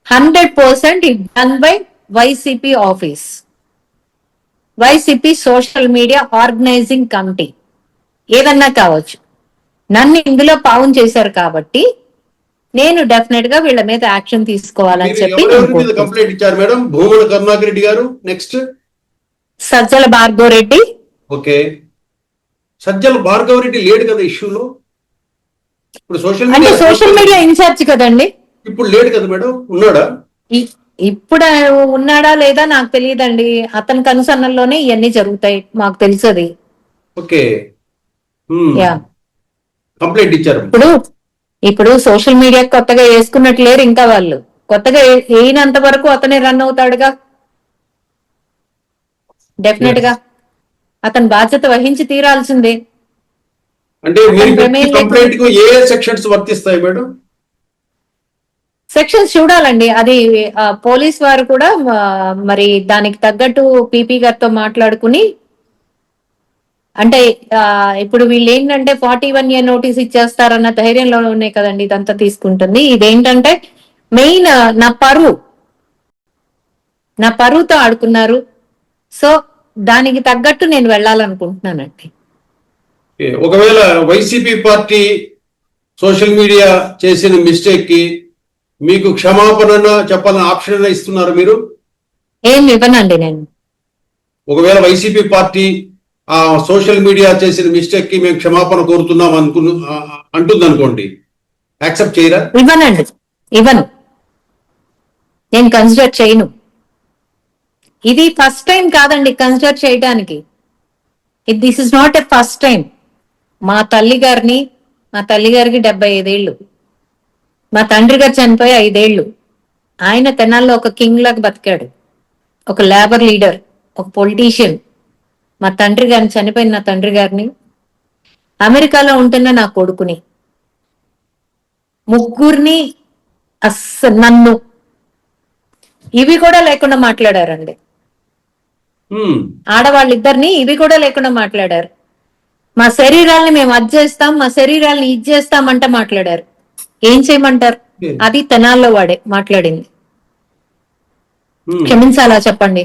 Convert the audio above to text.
100% it done by YCP office, YCP social media organizing committee. ఏదన్నా కావచ్చు, నన్ను ఇందులో పావం చేశారు కాబట్టి నేను డెఫినెట్ గా వీళ్ళ మీద యాక్షన్ తీసుకోవాలని చెప్పి కంప్లైంట్ ఇచ్చారు మేడం. భూముల కరుణాకర్ రెడ్డి గారు, నెక్స్ట్ సజ్జల భార్గవ్ రెడ్డి. ఓకే, సజ్జల భార్గవ్ రెడ్డి లేడు కదా ఇష్యూలో. ఇప్పుడు సోషల్ మీడియా ఇన్ఛార్జ్ కదండి. ఇప్పుడు లేడు కదా మేడం, ఉన్నాడా? ఇప్పుడు ఉన్నాడా లేదా నాకు తెలియదండి. అతని కనుసన్నల్లోనే ఇవన్నీ జరుగుతాయి, మాకు తెలుసది. ఓకే, కంప్లైంట్ ఇచ్చారు. ఇప్పుడు సోషల్ మీడియా కొత్తగా వేసుకున్నట్టు లేరు ఇంకా వాళ్ళు. కొత్తగా వేయినంత వరకు అతనే రన్ అవుతాడుగా. డెఫినెట్ గా అతను బాధ్యత వహించి తీరాల్సిందే. అంటే కంప్లైంట్ కు ఏ సెక్షన్స్ వర్తిస్తాయి మేడం? సెక్షన్స్ చూడాలండి. అది పోలీస్ వారు కూడా మరి దానికి తగ్గట్టు పీపీ గారితో మాట్లాడుకుని, అంటే ఇప్పుడు వీళ్ళు ఏంటంటే 41A నోటీస్ ఇచ్చేస్తారన్న ధైర్యంలో ఉన్నాయి కదండి ఇదంతా తీసుకుంటుంది. ఇదేంటంటే మెయిన్ నా పరువుతో ఆడుకున్నారు. సో దానికి తగ్గట్టు నేను వెళ్ళాలనుకుంటున్నానండి. ఒకవేళ వైసీపీ పార్టీ సోషల్ మీడియా చేసిన మిస్టేక్ కి మీకు క్షమాపణ చెప్పాలని ఆప్షన్ ఇస్తున్నారు మీరు? ఏం ఇవ్వనండి నేను. ఒకవేళ వైసీపీ పార్టీ ఆ సోషల్ మీడియా చేసిన మిస్టేక్ కి మేము క్షమాపణ కోరుతున్నాం అంటుంది అనుకోండి, యాక్సెప్ట్ చేయరా? ఇవ్వనండి, ఇవ్వను. నేను కన్సిడర్ చేయను. ఇది ఫస్ట్ టైం కాదండి కన్సిడర్ చేయడానికి. This is not a first time. మా తల్లి గారికి 75 ఏళ్ళు, మా తండ్రి గారు చనిపోయి 5 ఏళ్ళు. ఆయన తెనాల్లో ఒక కింగ్ లాగా బతికాడు, ఒక లేబర్ లీడర్, ఒక పొలిటీషియన్. మా తండ్రి గారిని, చనిపోయిన నా తండ్రి గారిని, అమెరికాలో ఉంటున్న నా కొడుకుని, ముగ్గురిని నన్ను ఇవి కూడా లేకుండా మాట్లాడారండి. ఆడవాళ్ళిద్దరిని ఇవి కూడా లేకుండా మాట్లాడారు. మా శరీరాల్ని మేము అది చేస్తాం, మా శరీరాల్ని ఇది చేస్తామంట మాట్లాడారు. ఏం చేయమంటారు? అది తెనాల్లో వాడే మాట్లాడింది. క్షమించాలా చెప్పండి?